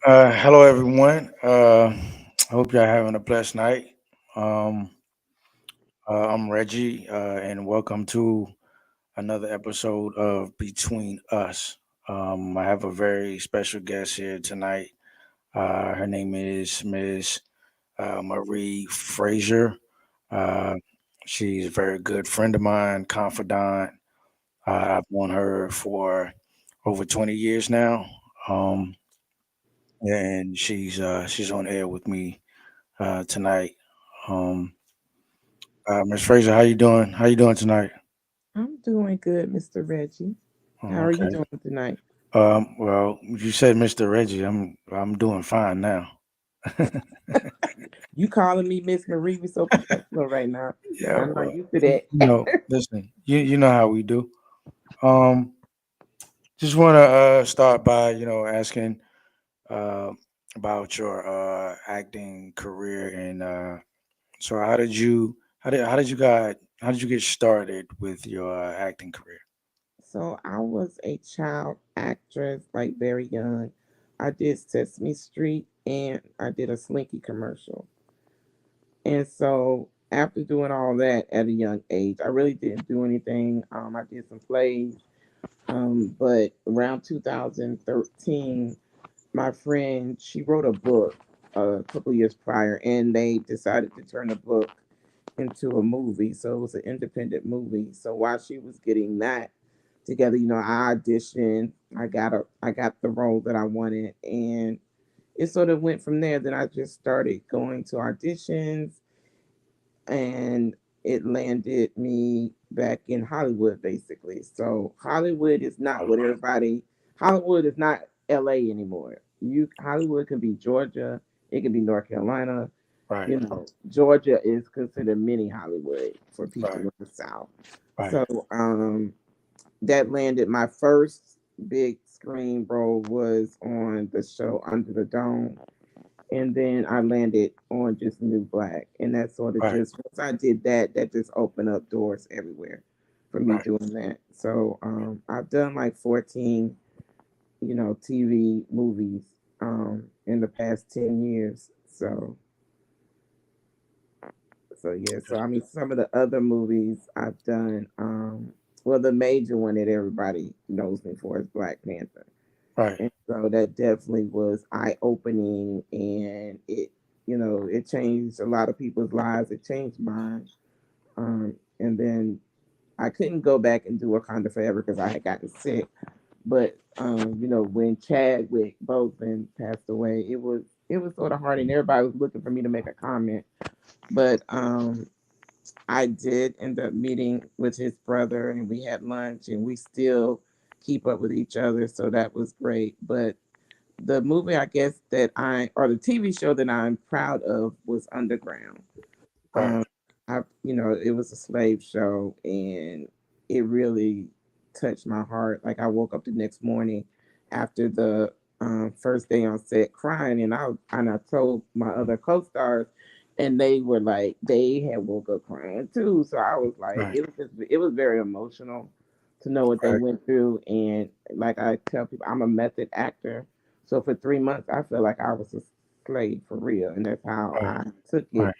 Hello, everyone. I hope y'all having a blessed night. Um, I'm Reggie, and welcome to another episode of Between Us. I have a very special guest here tonight. Her name is Miss Marie Frazier. Uh, she's a very good friend of mine, confidant. I've known her for over 20 years now. Um, and she's on air with me tonight. Um, Miss Fraser, how you doing? How you doing tonight? I'm doing good, Mr. Reggie. How Oh, are you okay. doing tonight? Well, you said Mr. Reggie. I'm doing fine now. You calling me Miss Marie? We so professional right now. Yeah. I'm not Well, used to that. listen. You know how we do. Um, just want to start by asking uh, about your acting career and so how did you get started with your acting career? So I was a child actress, like very young. I did Sesame Street and I did a Slinky commercial. And so after doing all that at a young age, I really didn't do anything. I did some plays, but around 2013, my friend, she wrote a book a couple years prior, and they decided to turn the book into a movie. So it was an independent movie. So while she was getting that together, I auditioned. I got the role that I wanted, and it sort of went from there. Then I just started going to auditions, and it landed me back in Hollywood, basically. So Hollywood is not what everybody. Hollywood is not L.A. anymore. Hollywood can be Georgia. It can be North Carolina. Right, Georgia is considered mini Hollywood for people right, in the South. right, So that landed my first big screen role was on the show Under the Dome, and then I landed on just New Black, and that sort of right, just once I did that, that just opened up doors everywhere for me right. doing that. So I've done like 14, TV movies in the past 10 years. So yeah, so I mean some of the other movies I've done, well the major one that everybody knows me for is Black Panther. Right. And so that definitely was eye opening, and it changed a lot of people's lives. It changed mine. And then I couldn't go back and do Wakanda Forever because I had gotten sick. But when Chadwick Boseman passed away, it was sort of hard, and everybody was looking for me to make a comment. But I did end up meeting with his brother, and we had lunch, and we still keep up with each other. So that was great. But the movie, I guess, or the TV show that I'm proud of was Underground. Right. Um, it was a slave show, and it really touched my heart. Like I woke up the next morning after the first day on set crying, and I told my other co-stars, and they were like they had woke up crying too. So I was like, Right. it was very emotional to know what they Right. went through, and like I tell people, I'm a method actor, so for 3 months I felt like I was a slave for real, and that's how Right. I took it. Right.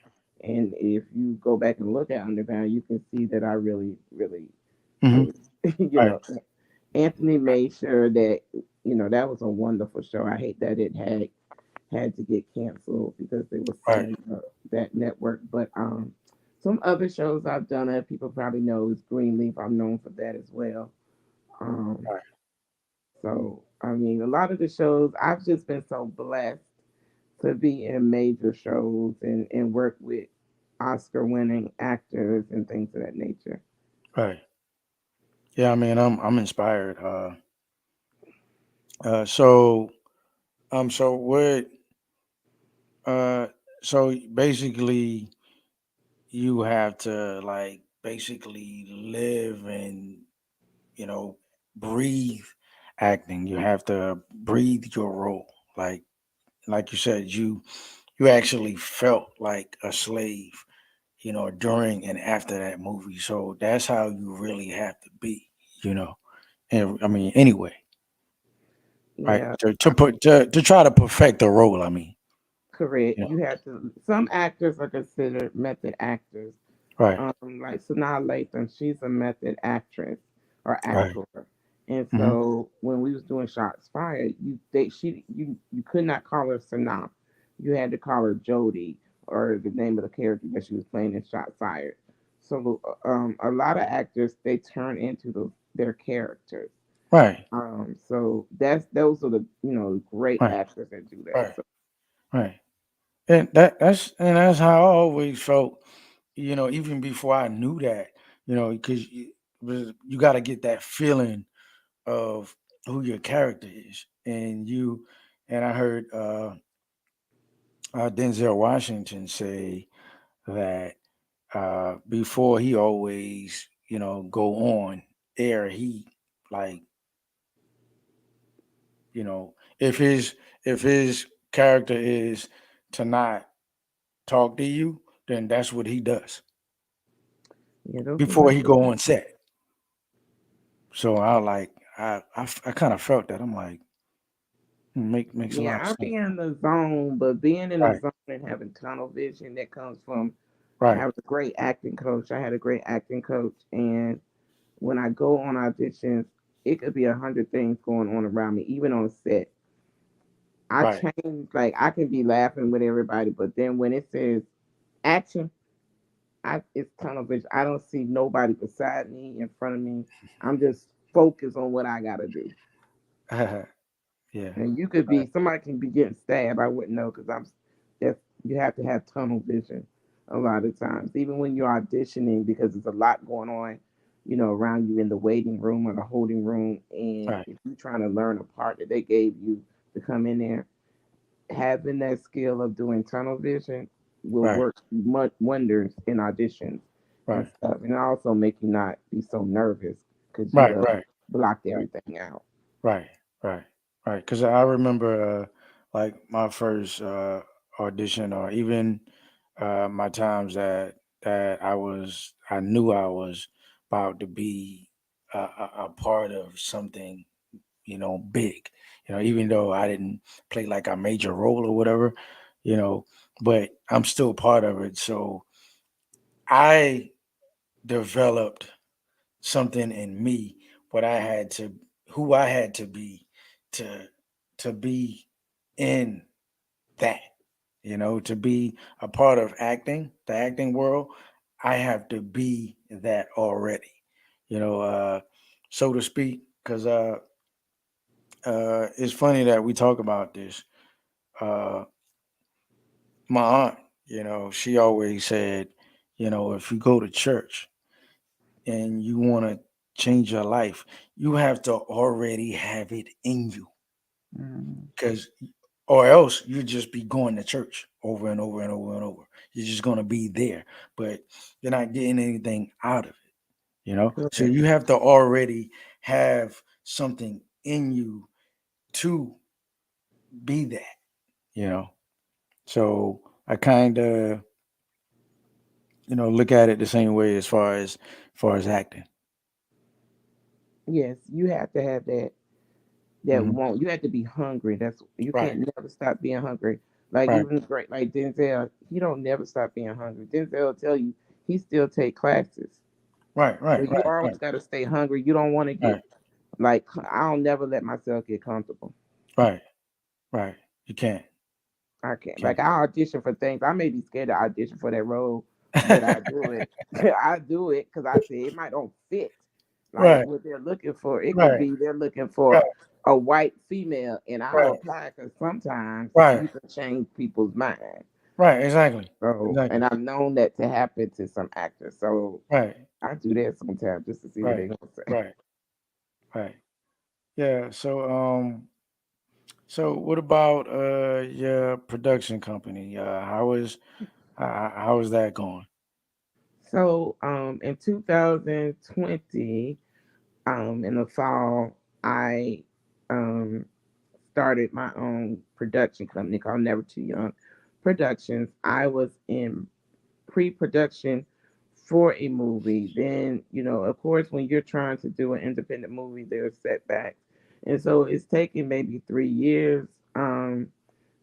And if you go back and look at Underground, you can see that I really, really, Hmm. really, you Right. know, Anthony made sure that that was a wonderful show. I hate that it had to get canceled because they were Right. selling that network. But some other shows I've done that people probably know is Greenleaf. I'm known for that as well. Um, Right. so I mean, a lot of the shows I've just been so blessed to be in major shows and work with Oscar winning actors and things of that nature. Right. Yeah. I mean, I'm inspired. So so what? Uh, so basically, you have to like basically live and you know breathe acting. You have to breathe your role. Like you said, you actually felt like a slave, during and after that movie. So that's how you really have to be, you know. And I mean, anyway, Right. Yeah, To put to try to perfect the role. I mean, correct. you know. You have to. Some actors are considered method actors. Right. Like Sanaa Lathan, she's a method actress or Right. actor. And Hmm. so when we was doing Shots Fired, you could not call her Sanaa. You had to call her Jody or the name of the character that she was playing in Shots Fired. So a lot of actors they turn into their characters. Right. So those are the great Right. actors that do that. Right. Right. And that's how I always felt. Even before I knew that. Because you got to get that feeling of who your character is, and I heard Denzel Washington say that before he always go on air, he like if his character is to not talk to you, then that's what he does Yeah, those are before my he go on set. So I kind of felt that. I'm like, makes a lot of Yeah, I sense. be in the zone, but being in the Right, zone and having tunnel vision that comes from right, having a great acting coach. I had a great acting coach, and when I go on auditions, it could be 100 things going on around me, even on set. I right. change, like I can be laughing with everybody, but then when it says action, it's tunnel vision. I don't see nobody beside me, in front of me. I'm just focused on what I gotta do. Yeah, And you could right, be somebody can be getting stabbed. I wouldn't know because that's you have to have tunnel vision a lot of times, even when you're auditioning because there's a lot going on, around you in the waiting room or the holding room. And right, if you're trying to learn a part that they gave you to come in there, having that skill of doing tunnel vision will right, work much wonders in auditions and right, stuff, and also make you not be so nervous because you right, have right, blocked right, everything out. right, right, right. Because I remember like my first audition, or even my times that I knew I was about to be a part of something, big. Even though I didn't play like a major role or whatever, you know, but I'm still part of it. So I developed something in me, what I had to, who I had to be to be in that, to be a part of the acting world. I have to be that already, you know, uh, so to speak, because it's funny that we talk about this. Uh, my aunt, she always said, if you go to church and you want to change your life, you have to already have it in you, Mhm. because or else you just be going to church over and over and over and over. You're just going to be there, but you're not getting anything out of it. So Correct. you have to already have something in you to be that, you know. So I kind of, look at it the same way as far as acting. Yes, you have to have that Hmm. want. You have to be hungry. That's you Right, can't never stop being hungry. Like right, even great like Denzel, he don't never stop being hungry. Denzel will tell you he still take classes. right, So right, you right, right, always got to stay hungry. You don't want to get right, like I'll never let myself get comfortable. right, right. You can't, I can't. can't. Like I audition for things. I may be scared to audition for that role, but I do it. I do it because I say it might don't fit like Right, what they're looking for. It could right, be they're looking right, for a white female, and I'll right, apply because sometimes right, you can change people's mind. right. Exactly, So, and exactly. I've known that to happen to some actors. So Right, I do that sometimes just to see what right, they're gonna say. right, right. Yeah. So what about your production company? How is that going? So, in 2020, in the fall, I um started my own production company called Never Too Young Productions. I was in pre-production for a movie. Then, of course, when you're trying to do an independent movie, there's setbacks. And so it's taken maybe 3 years.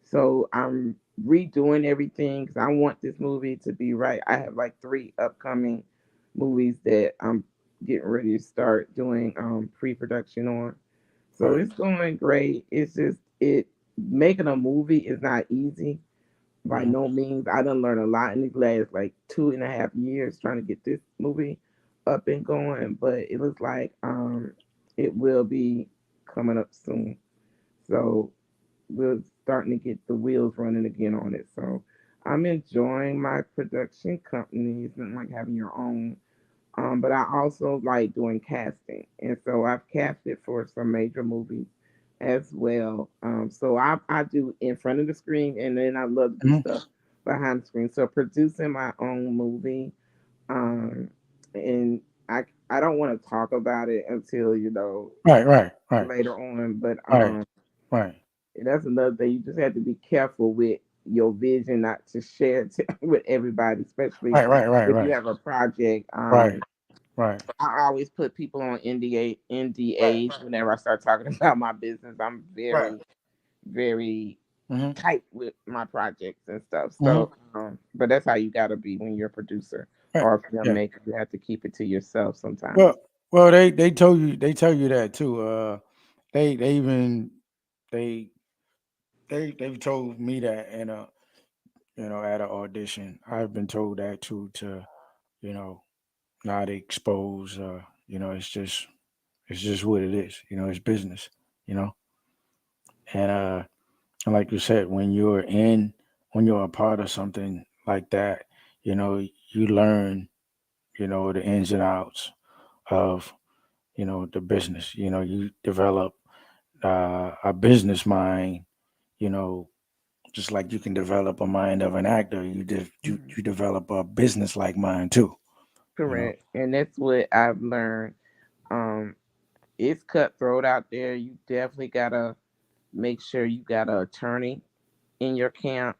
So I'm redoing everything because I want this movie to be right. I have like three upcoming movies that I'm getting ready to start doing pre-production on. So Right. it's going great. It's just it making a movie is not easy by Mhm. no means. I done learned a lot in the last like 2.5 years trying to get this movie up and going, but it looks like it will be coming up soon. So we're starting to get the wheels running again on it. So I'm enjoying my production company. It's not like having your own. But I also like doing casting. And so I've casted for some major movies as well. So I do in front of the screen and then I love to do Mhm. stuff behind the screen. So producing my own movie, um, and I don't want to talk about it until Right. Right. Right. later on, but Right. Right. that's another thing. You just have to be careful with your vision, not to share it with everybody, especially Right. Right. Right. if you Right. have a project. Right. Right. I always put people on NDAs whenever I start talking about my business. I'm Right. very Mhm. tight with my projects and stuff. Mhm. So, but that's how you got to be when you're a producer Right. or a Yeah. filmmaker. You have to keep it to yourself sometimes. Well, well, they tell you that too. They even they they've told me that in a at an audition. I've been told that too to you know not expose. It's just what it is. It's business. You know, and and like you said, when you're a part of something like that, you learn the ins and outs of the business. You develop a business mind. You know, just like you can develop a mind of an actor, Mhm. you develop a business like mind too. You know, Correct, and that's what I've learned. Um, it's cutthroat out there. You definitely gotta make sure you got an attorney in your camp.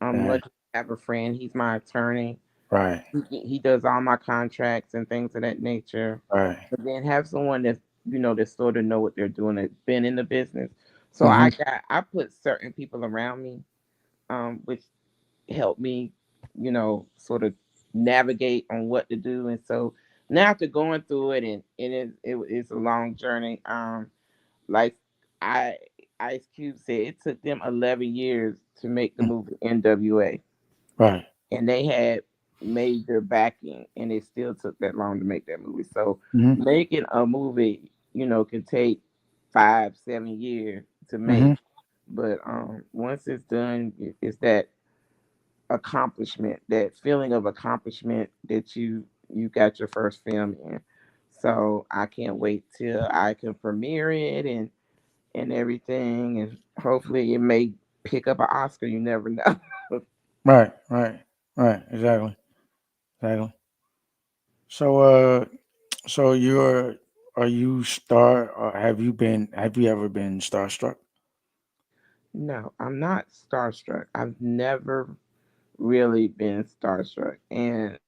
I'm and lucky to have a friend. He's my attorney. right, He does all my contracts and things of that nature. right, But then have someone that's that sort of know what they're doing, that's been in the business. So hmm I put certain people around me, which help me, sort of navigate on what to do. And so now after going through it it's a long journey. Like I Ice Cube said, it took them 11 years to make the movie NWA, right, and they had major backing, and it still took that long to make that movie. So hmm making a movie, can take 5-7 years to hmm make, but once it's done, it's that accomplishment, that feeling of accomplishment that you got your first film in. So I can't wait till I can premiere it and everything, and hopefully it may pick up an Oscar. You never know. right, right, right, exactly, exactly. So, so are you star? Or have you ever been starstruck? No, I'm not starstruck. I've never really been starstruck, and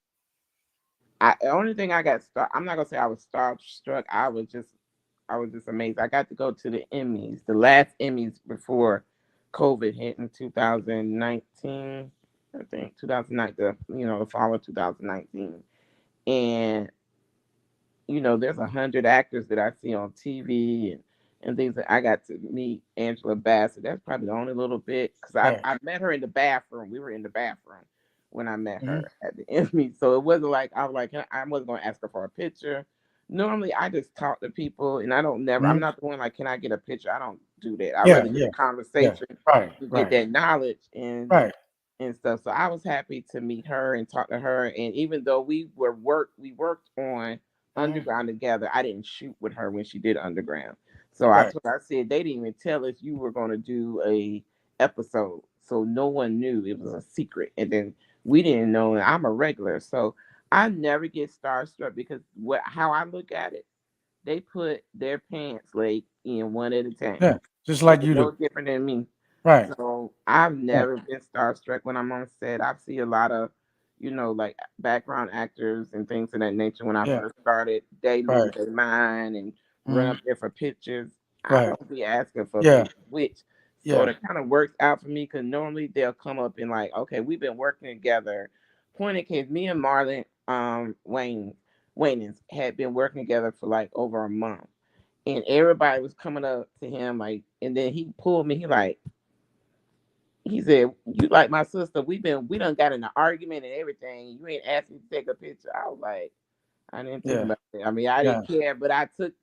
the only thing I got star. I'm not gonna say I was starstruck. I was just amazed. I got to go to the Emmys, the last Emmys before COVID hit in 2019. I think 2009, the fall of 2019, and there's 100 actors that I see on TV and things that I got to meet Angela Bassett. That's probably the only little bit because I Right. I met her in the bathroom. We were in the bathroom when I met hmm her at the Emmy. So it wasn't like I was like I wasn't gonna ask her for a picture. Normally I just talk to people and I'm hmm not the one like, can I get a picture? I don't do that. I Yeah, rather get a yeah, yeah. conversation Right, to get right, that knowledge right. and stuff. So I was happy to meet her and talk to her. And even though we worked on hmm Underground together, I didn't shoot with her when she did Underground. So I Right, told her, I said they didn't even tell us you were going to do a episode, so no one knew, it was a secret. And then we didn't know. And I'm a regular, so I never get starstruck because how I look at it, they put their pants leg in one at a time. yeah. Just They're like you no do. different than me. Right, So I've right. never been starstruck when I'm on set. I see a lot of, like background actors and things of that nature. When I Yeah, first started, they right. lose their mind and run hmm up there for pictures. I Right. don't be asking for Yeah. pictures, which sort Yeah. of kind of works out for me because normally they'll come up and like, okay, we've been working together. Point in case, me and Marlon Wayans had been working together for like over a month, and everybody was coming up to him like, and then he pulled me. He said, "You like my sister? We done got in an argument and everything. You ain't asked me to take a picture." I was like, I didn't think Yeah. about it. I mean, I Yeah. didn't care, but I took,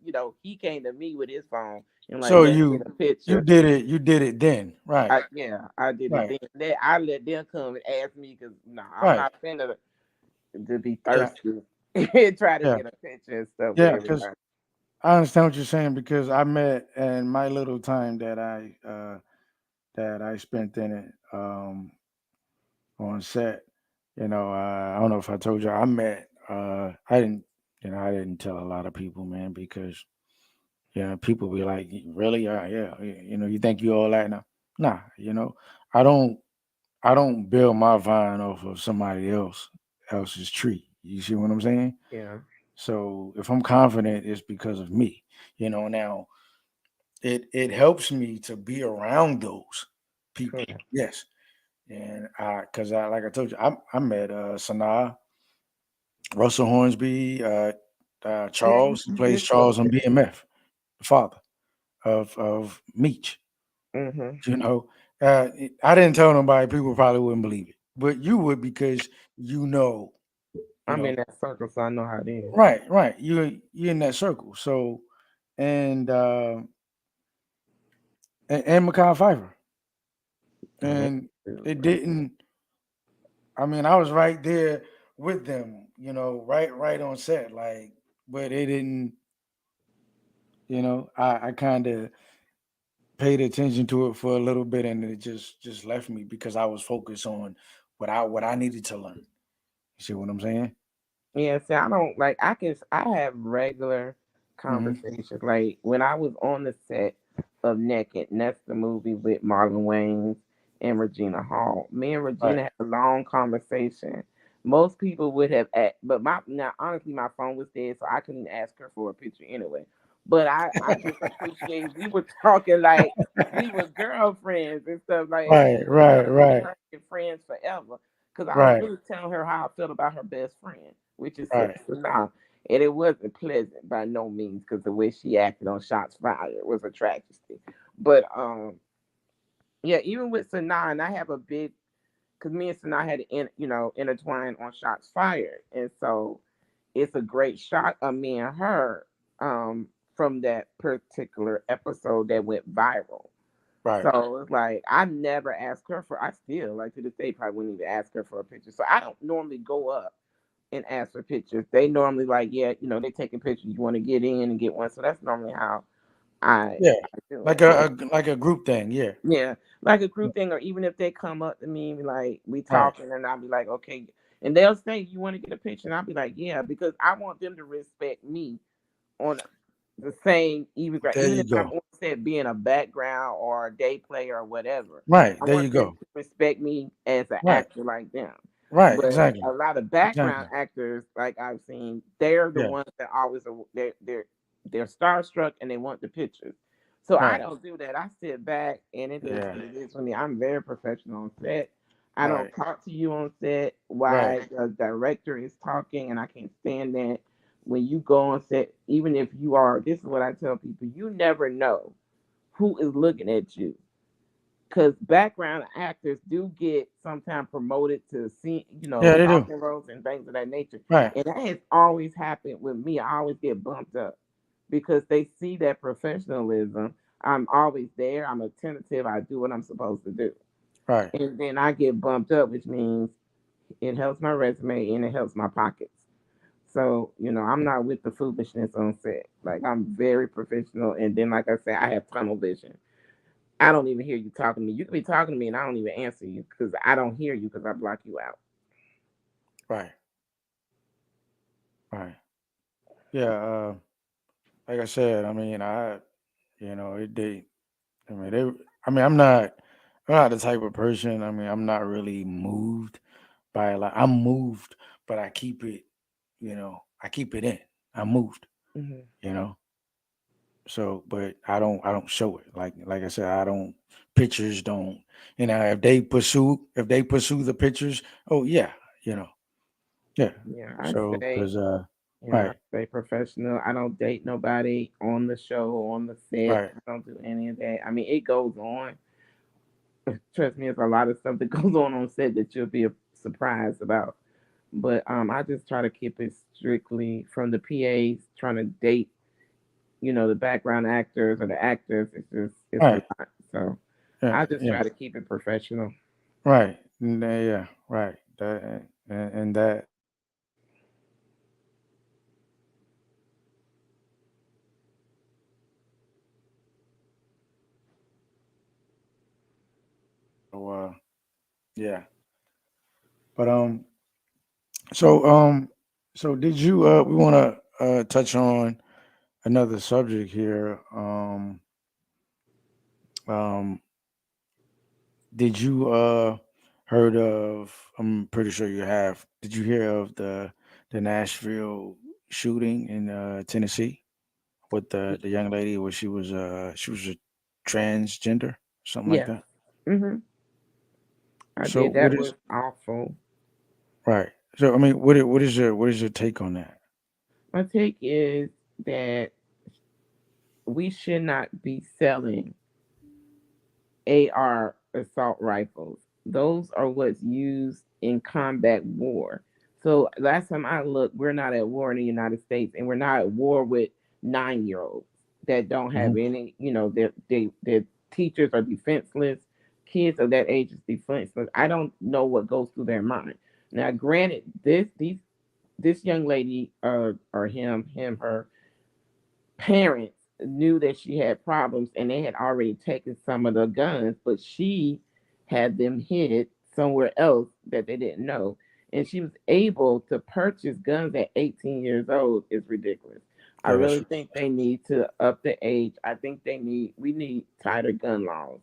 he came to me with his phone and like, So let's get a you picture. did it. You did it then. Right. Yeah, I did it Right. then. I let them come and ask me because no, I'm Right. not finna to be Yeah. thirsty and try to Yeah. get a picture and stuff with Yeah. Because everybody. I understand what you're saying because I met in my little time that I spent in it on set. I don't know if I told you I met. I didn't. I didn't tell a lot of people, man, because people be like, really, yeah, you think you all that now? Nah, I don't. I don't build my vine off of somebody else's tree. You see what I'm saying? Yeah, So if I'm confident, it's because of me. Now it helps me to be around those people. correct. Yes, and because I like I told you, I met Sanaa, Russell Hornsby, Yeah, Charles. He you plays did tell Charles on me. BMF, the father of Meech. Mm-hmm. You know, uh, I didn't tell nobody. People probably wouldn't believe it, but you would because you know, you I'm in know. that circle, so I know how it is. Right, right. You're in that circle. So, and and Makai Pfeiffer, Oh, that's and good. it didn't. I mean, I was right there with them. Right on set. Like, but it didn't. I kind of paid attention to it for a little bit, and it just left me because I was focused on what I needed to learn. You see what I'm saying? Yeah, see, I don't like. I have regular Hmm. conversations. Like when I was on the set of Naked, and that's the movie with Marlon Wayans and Regina Hall. Me and Right. Regina had a long conversation. Most people would have, but now honestly, my phone was dead, so I couldn't ask her for a picture anyway. But I just appreciate we were talking like we were girlfriends and stuff like, and we Right. were Right. telling me and Right. her been friends forever. Because I was Right. really telling her how I felt about her best friend, which is Right. Sanaa. And it wasn't pleasant by no means because the way she acted on Shots Fired was a tragedy. But yeah, even with Sanaa, and I have a big because me and Sanaa had intertwined on Shots Fired, and so it's a great shot of me and her from that particular episode that went viral. Right. So it's like I never ask her for. I still like to this day probably wouldn't even ask her for a picture. So I don't normally go up and ask for pictures. They normally like, yeah, they taking pictures. You want to get in and get one. So that's normally how Yeah. I do Like it. But like a group thing. Yeah. yeah, like a group thing, or even if they come up to me, like we Right. talking, and I'll be like, okay, and they'll say, you want to get a picture, and I'll be like, yeah, because I want them to respect me on the same There even you if I'm go. on set being a background or a day player or whatever. Right. I There you want them go. to respect me as an Right. actor like them. Right. But a Exactly. lot of background Exactly. actors, like I've seen, they're the Yeah. ones that always they're starstruck and they want the pictures. So I Right. don't do that. I sit back and it is Yeah. what it is for me. I'm very professional on set. I don't Right. talk to you on set Right. while the director is talking, and I can't stand that when you go on set, even if you are, this is what I tell people, you never know who is looking at you. Because background actors do get sometimes promoted to see, Yeah, they do. talking roles and things of that nature. Right. And that has always happened with me. I always get bumped up because they see that professionalism. I'm always there. I'm attentive. I do what I'm supposed to do. Right. And then I get bumped up, which means it helps my resume and it helps my pockets. So, I'm not with the foolishness on set. Like, I'm very professional. And then, like I said, I have tunnel vision. I don't even hear you talking to me. You could be talking to me and I don't even answer you because I don't hear you because I block you out. Right. Right. Yeah. Like I said, I mean, it they. I mean, they. I mean, I'm not the type of person. I mean, I'm not really moved by it. Like I'm moved, but I keep it. I keep it in. I'm moved. Hmm. You know. So, but I don't show it. Like I said, I don't pictures don't. If they pursue the pictures, oh yeah, you know, yeah. Yeah, I So, say, cause yeah, I right, stay professional. I don't date nobody on the show or on the set. right, I don't do any of that. I mean, it goes on. Trust me, it's a lot of stuff that goes on set that you'll be surprised about. But I just try to keep it strictly from the PAs trying to date, the background actors or the actors. It's a right, lot. So yeah, I just yeah, try to keep it professional. right, yeah, right. That and that. So, yeah, but so so did you? We want to touch on another subject here. Um, did you heard of? I'm pretty sure you have. Did you hear of the Nashville shooting in Tennessee with the young lady where she was a transgender, something like Yes. that? hmm I So did. what That is was awful. right? So I mean, what is your take on that? My take is that we should not be selling AR assault rifles. Those are what's used in combat war. So last time I looked, we're not at war in the United States, and we're not at war with 9 year olds that don't have Hmm. any. Their teachers are defenseless. Kids of that age is defenseless. I don't know what goes through their mind. Now, granted, this young lady, or her parents knew that she had problems and they had already taken some of the guns, but she had them hid somewhere else that they didn't know. And she was able to purchase guns at 18 years old is ridiculous. I Yeah, that's really think they need to up the age. I think we need tighter gun laws.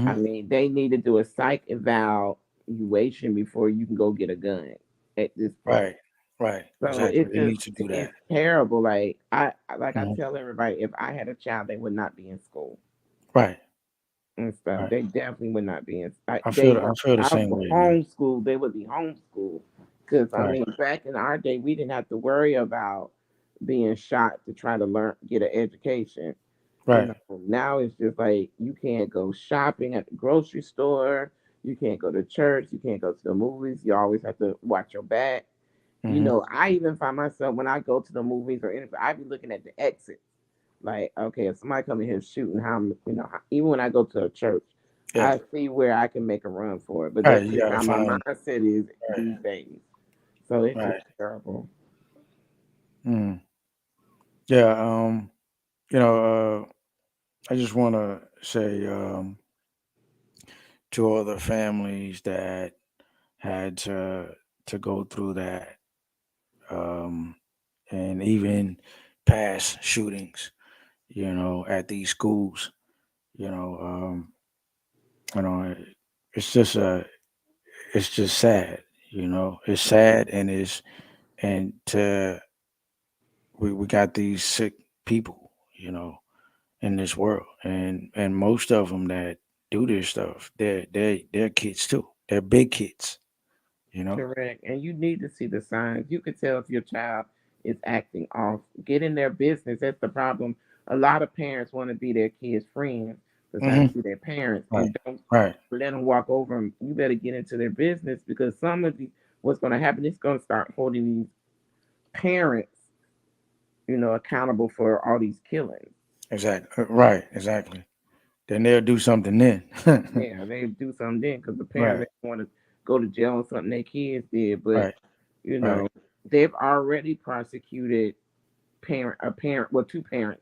I hmm mean, they need to do a psych evaluation before you can go get a gun at this point. right, right, So exactly. They need to do that. it's terrible. Like I Hmm. tell everybody, if I had a child, they would not be in school Right, and stuff. right. They definitely would not be in. I feel the I same way, man. homeschooled. They would be homeschooled because I Right, mean, back in our day, we didn't have to worry about being shot to try to get an education. right. Now it's just like you can't go shopping at the grocery store. You can't go to church. You can't go to the movies. You always have to watch your back. Hmm. I even find myself when I go to the movies or anything, I be looking at the exits. Like, okay, if somebody come in here shooting, even when I go to a church, Yeah, I see where I can make a run for it. But right. that's You just gotta how my find mindset is right, these days. So it's just right. terrible. Mm. Yeah. You know, I just want to say to all the families that had to go through that, um, and even past shootings, at these schools, you know, um, you know, it's just it's just sad, it's sad, and to we got these sick people, in this world, and most of them that do this stuff, they're kids too. They're big kids, you know. Correct. And you need to see the signs. You can tell if your child is acting off. Get in their business. That's the problem. A lot of parents want to be their kids' friends because Hmm. that's who their parents Right, and don't right, let them walk over them. You better get into their business because what's going to happen is going to start holding these parents, accountable for all these killings. exactly, right, exactly. Then they'll do something then. Yeah, they do something then because the parents Right, they want to go to jail on something their kids did, but right, you right, know they've already prosecuted two parents.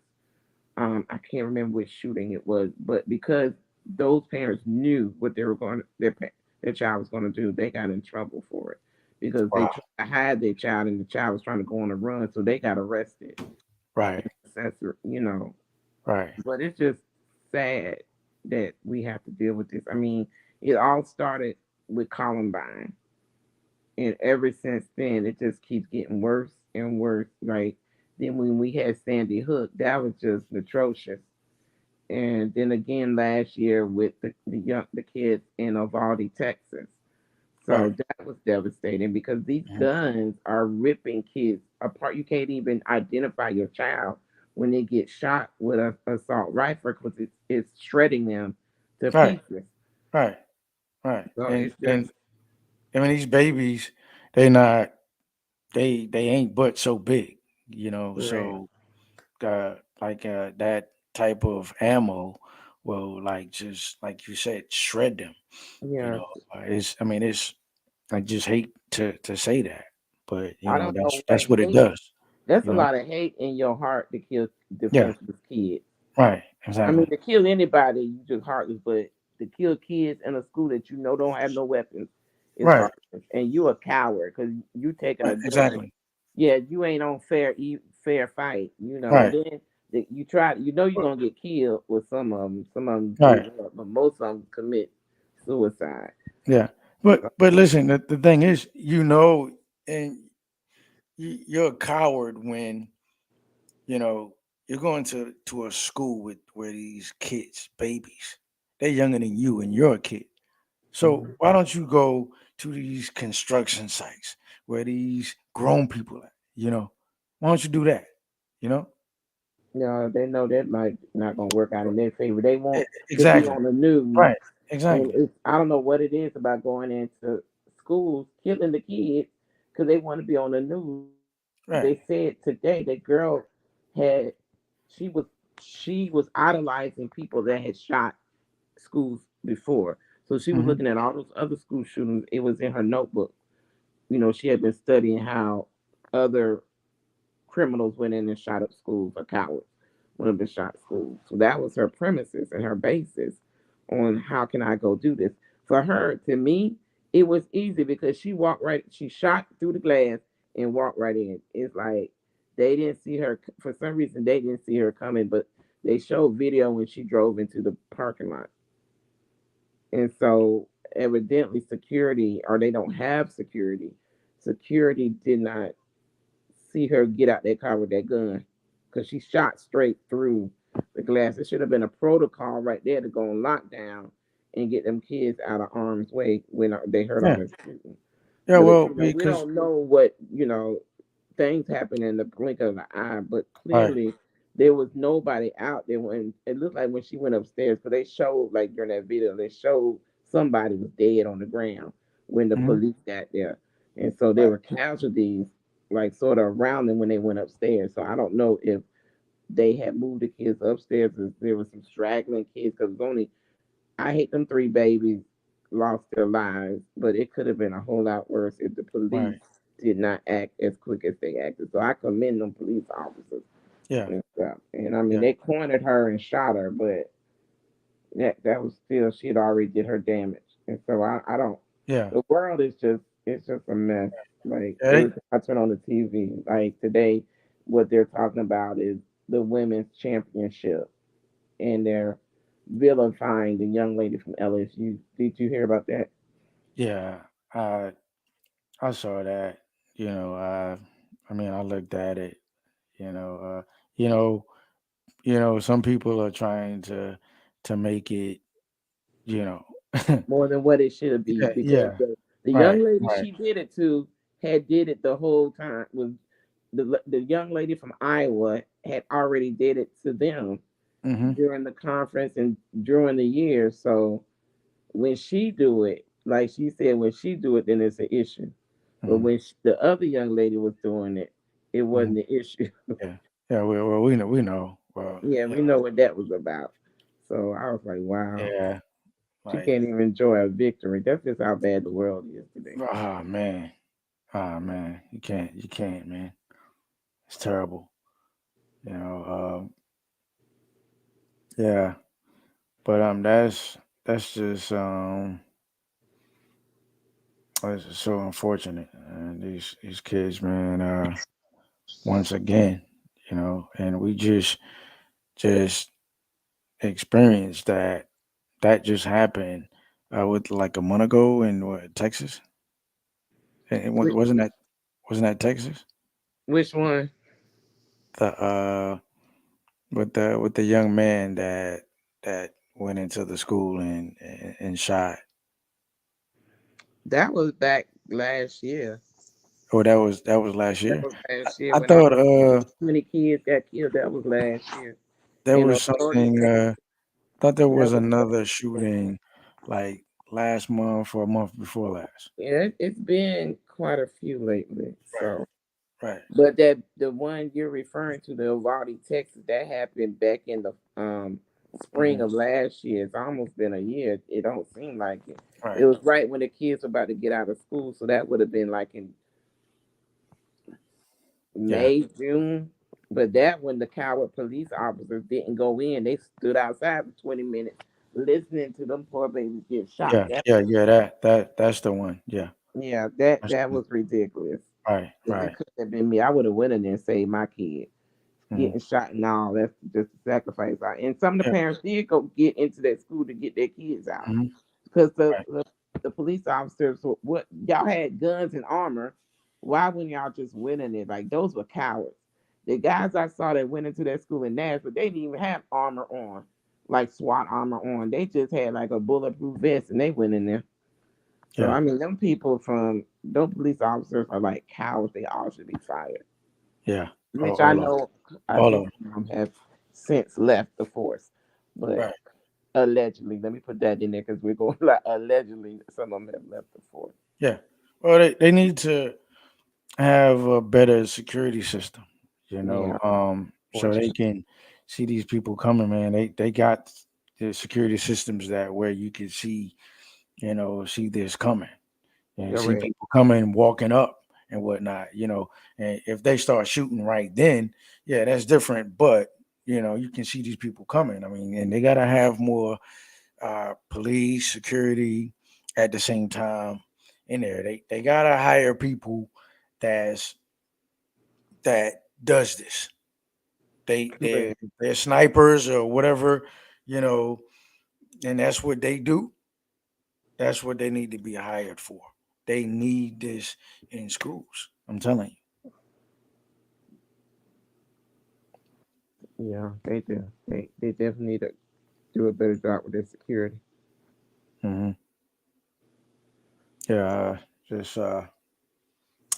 I can't remember which shooting it was, but because those parents knew what they were going, their child was going to do, they got in trouble for it because they wow, tried to hide their child, and the child was trying to go on a run, so they got arrested. right, That's you know, right, but it's just sad that we have to deal with this. I mean, it all started with Columbine, and ever since then, it just keeps getting worse and worse. Right? Then when we had Sandy Hook, that was just atrocious. And then again last year with the kids in Uvalde, Texas. Right. So that was devastating because these Mhm. guns are ripping kids apart. You can't even identify your child when they get shot with a assault rifle because it's shredding them to Right. pieces. Right. Right. So And it's just and I mean these babies, they not they ain't but so big, correct. so that type of ammo will like just like you said shred them. you Yeah, know it's I mean it's I just hate to say that, but I don't know that's what what it hate. does. That's you a know lot of hate in your heart to kill yeah, defenseless kids. right, I mean, exactly, to kill anybody, you just heartless. But to kill kids in a school that you know don't have no weapons is right, heartless. And you a coward because you taking a right, gun. exactly, Yeah, you ain't on fair fight. You know, and right, then you try. You know you're gonna get killed with some of them. Some of them right, give up, but most of them commit suicide. yeah. So, But listen, the thing is, and you're a coward when you know you're going to a school with where these kids, babies, they're younger than you, and you're a kid. So mhm. why don't you go to these construction sites where these grown people at? Why don't you do that? You know, They know that might not gonna work out in their favor. They want to be Exactly. on the news. Right. And Exactly. I don't know what it is about going into schools, killing the kids because they want to be on the news. They Right. said today that girl had she was she was idolizing people that had shot schools before. So she was Hmm. looking at all those other school shootings. It was in her notebook. She had been studying how other criminals went in and shot up schools or cowards went up and shot schools. So that was her premises and her basis on how can I go do this. For her, to me, it was easy because she shot through the glass and walked right in. It's like they didn't see her for some reason they didn't see her coming, but they showed video when she drove into the parking lot. And so evidently security or they don't have security. Security did not see her get out that car with that gun because she shot straight through the glass. It should have been a protocol right there to go on lockdown and get them kids out of harm's way when they heard all Yeah. this shooting. Yeah. But Well, we because don't know what things happen in the blink of an eye. But right. clearly there was nobody out there when it looked like when she went upstairs. Because they showed like during that video, they showed somebody was dead on the ground when the Hmm. police got there, and so there Right. were casualties like sort of around them when they went upstairs. So I don't know if they had moved the kids upstairs. If there was some straggling kids because only I hate them three babies lost their lives, but it could have been a whole lot worse if the police Right. did not act as quick as they acted. So I commend them police officers Yeah. and stuff. And I mean, Yeah. they cornered her and shot her, but that was still she had already did her damage. And so I don't. Yeah. The world is just it's just a mess. Like Yeah. every time I turn on the TV, like today, what they're talking about is the women's championship, and they're vilifying the young lady from LSU. Did you hear about that? Yeah. I saw that. I mean, I looked at it. You know. You know. Some people are trying to make it. You know. More than what it should be Yeah. because Yeah. the Right. young lady Right. she did it to had did it the whole time was the young lady from Iowa had already did it to them Hmm. during the conference and during the year. So when she do it, like she said, when she do it, then it's an issue. But Hmm. when the other young lady was doing it, it Hmm. wasn't an issue. Yeah. Yeah. Well, we know. We know. Well. Yeah, Yeah. we know what that was about. So I was like, wow, Yeah. she Like. can't even enjoy a victory. That's just how bad the world is today. Ah man. Ah man. You can't. You can't, man. It's terrible. You know. Yeah. But that's just it's just so unfortunate. And these kids, man. Once again, and we just experienced that just happened with like a month ago in what, Texas. And Which, wasn't that Texas? which one? the with the young man that went into the school and shot. That was back last year. Oh, that was last That year. was last year I when all thought 20 kids got killed. That was last year. there And was authorities something. say Thought there that was was another shooting like last month or a month before last. yeah, it's been quite a few lately. Right. So, Right. but that the one you're referring to, the Uvalde, Texas, that happened back in the spring Hmm. of last year. It's almost been a year. It don't seem like it. It Right. was right when the kids were about to get out of school, so that would have been like in Yeah. May, June. But that when the coward police officers didn't go in, they stood outside for 20 minutes listening to them poor babies get shot. Yeah. That Yeah. Yeah. That's the one. Yeah. yeah, that That's that the, was ridiculous. right. It Right. couldn't have been me. I would have went in there and saved my kid. Hmm. Getting shot and all, that's just a sacrifice. And some of the Yeah. parents did go get into that school to get their kids out. Hmm. Because Right. the police officers, what y'all had guns and armor, why wouldn't y'all just went in it? Like those were cowards. The guys I saw that went into that school in Nashville, they didn't even have armor on, like SWAT armor on. They just had like a bulletproof vest and they went in there. So Yeah. I mean, them people from those police officers are like cowards. They all should be fired. Yeah. Which I All of know, I all of think them. some have since left the force, but Right. allegedly, let me put that in there because we're going like allegedly some of them have left the force. Yeah. Well, they need to have a better security system, Yeah, so they fortunately. can see these people coming, man. They got the security systems that where you can see this coming and see Correct. people coming, walking up and whatnot. And if they start shooting right then, yeah, that's different. But you can see these people coming. I mean, and they gotta have more police security at the same time in there. They gotta hire people that's that does this. Correct. They're snipers or whatever, you know, and that's what they do. That's what they need to be hired for. They need this in schools. I'm telling Yeah, they do. They definitely need to do a better job with their security. you. Yeah, just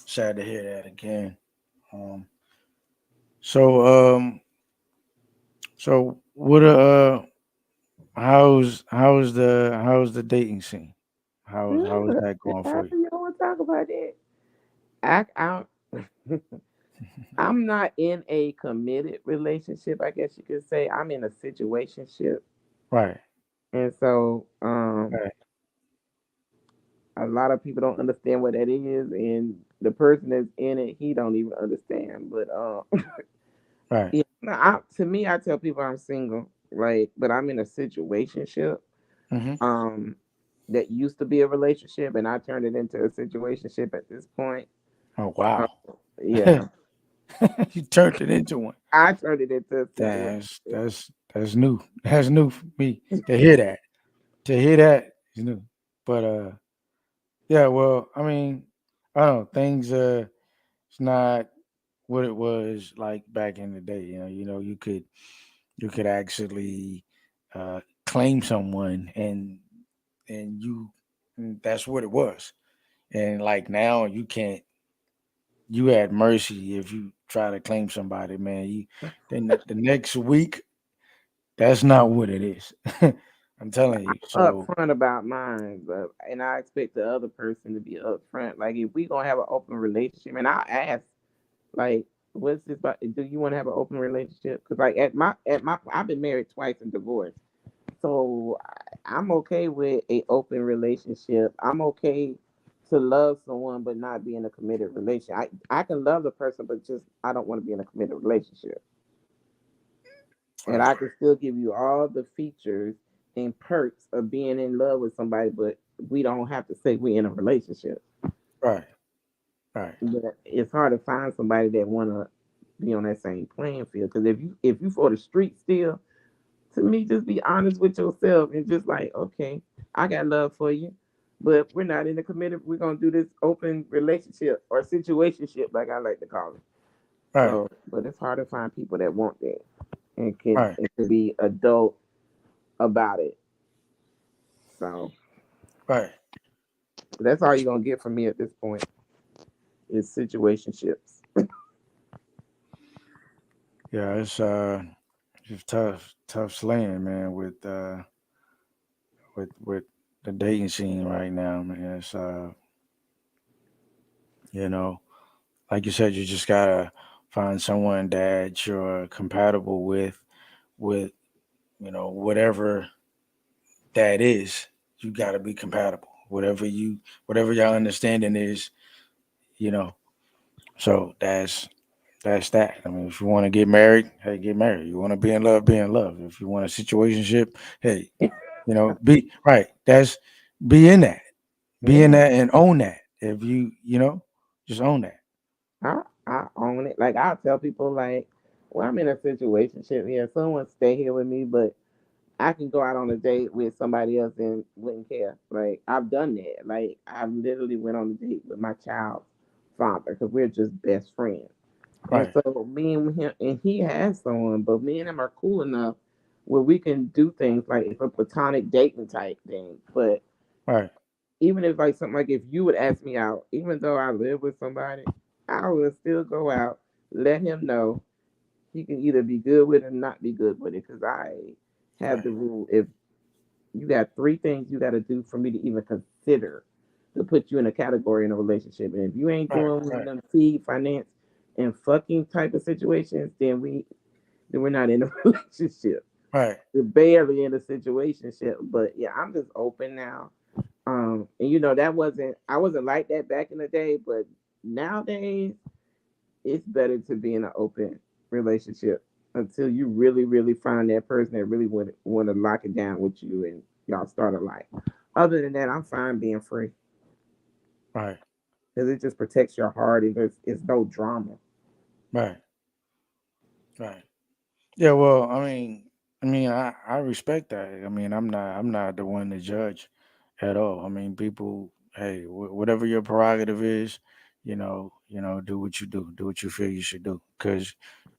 sad to hear that again. Um, so so what how's the dating scene? How is that going How for you? do you want to talk about that? I I'm not in a committed relationship. I guess you could say I'm in a situationship, Right, and so right, a lot of people don't understand what that is, and the person that's in it, he don't even understand. But right. yeah, no, to me, I tell people I'm single, like, but I'm in a situationship. Hmm. Um, that used to be a relationship, and I turned it into a situationship at this point. Oh Uh, wow. yeah, You turned it into one. I turned it into a That's situationship. that's that's new. That's new for me to hear that. To hear that is new. But yeah, well, I mean, I don't know, things it's not what it was like back in the day. You could actually claim someone and that's what it was. And like now you can't you had mercy if you try to claim somebody, man. Then the next week, that's not what it is. I'm telling you. So Upfront about mine, but and I expect the other person to be upfront. Like if we gonna have an open relationship, and I ask, like, what's this about? Do you want to have an open relationship? Because like at my I've been married twice and divorced, so I'm okay with a open relationship. I'm okay to love someone but not be in a committed relationship. I can love the person, but just I don't want to be in a committed relationship. And right, I can still give you all the features and perks of being in love with somebody, but we don't have to say we're in a relationship. right, right, But it's hard to find somebody that wanna be on that same playing field. Because if you for the street still, to me, just be honest with yourself and just like, okay, I got love for you, but we're not in a committed. We're gonna do this open relationship or situationship, like I like to call it. Right. So, but it's hard to find people that want that Right. and can be adult about it. So Right. that's all you're gonna get from me at this point is situationships. Yeah, it's just tough slaying, man, with the dating scene right now, man. It's you know, like you said, you just gotta find someone that you're compatible with, whatever that is. You gotta be compatible. Whatever your understanding is, you know. So that's that. I mean, if you want to get married, hey, get married. You want to be in love. If you want a situationship, hey, be right. That's be in that, be in Yeah, that, and own that. If just own that. I own it. Like I'll tell people like, well, I'm in a situationship here. Someone stay here with me, but I can go out on a date with somebody else and wouldn't care. Like I've done that. Like I literally went on a date with my child's father because we're just best friends. And Right, so me and him, and he has someone, but me and him are cool enough where we can do things like it's a platonic dating type thing. But right, even if like something like if you would ask me out, even though I live with somebody, I would still go out, let him know he can either be good with it or not be good with it. Because I have right, the rule if you got three things you got to do for me to even consider to put you in a category in a relationship. And if you ain't right, doing one of right, them feed, finance, and fucking type of situations, then we're not in a relationship. right, We're barely in a situationship. But yeah, I'm just open now. And that wasn't I wasn't like that back in the day, but nowadays it's better to be in an open relationship until you really, really find that person that really want to lock it down with you and y'all start a life. Other than that, I'm fine being free right, because it just protects your heart and it's no drama. right, right. Yeah, well, I respect that. I mean, I'm not the one to judge at all. I mean, people, hey, whatever your prerogative is, do what you do what you feel you should do. Because,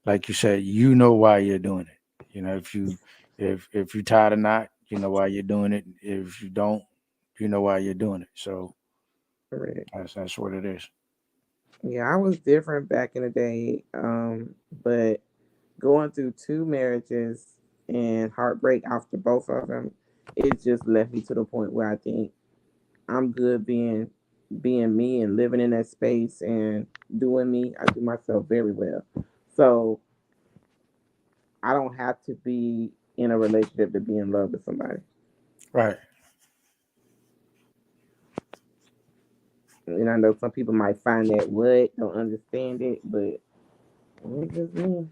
like you said, you know why you're doing it. If you tired or not, you know why you're doing it. If you don't, you know why you're doing it. So Correct. that's what it is. Yeah, I was different back in the day, but going through two marriages and heartbreak after both of them, it just left me to the point where I think I'm good being me and living in that space and doing me. I do myself very well. So I don't have to be in a relationship to be in love with somebody. Right. And I know some people might find that what, don't understand it, but it's just me.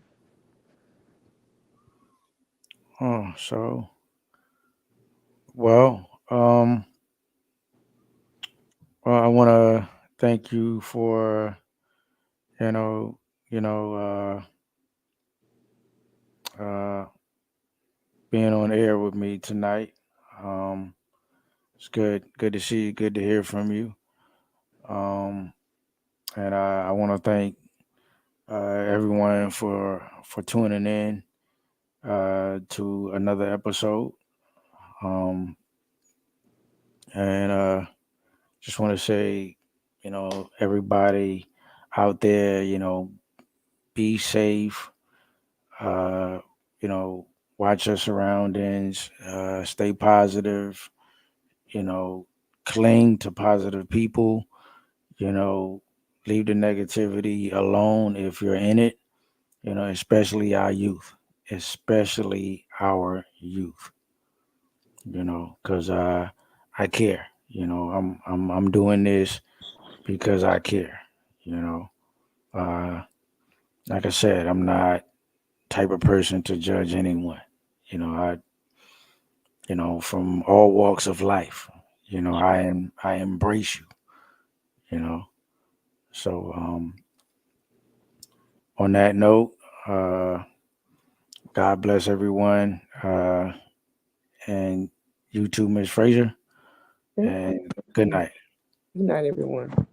Well, I want to thank you for you know, you know, uh, being on air with me tonight. Um, it's good to see you, good to hear from you. Um, and I want to thank everyone for tuning in to another episode. Um, and just want to say, everybody out there, be safe. Uh, watch your surroundings. Stay positive. you know, Cling to positive people, you know, leave the negativity alone if you're in it, especially our youth, especially our youth, because I care, I'm doing this because I care, you know. Uh, like I said, I'm not type of person to judge anyone, I, from all walks of life, I embrace you, you know. So on that note, uh, God bless everyone, and you too, Miss Frazier, Thank you. and good night. Good night, everyone.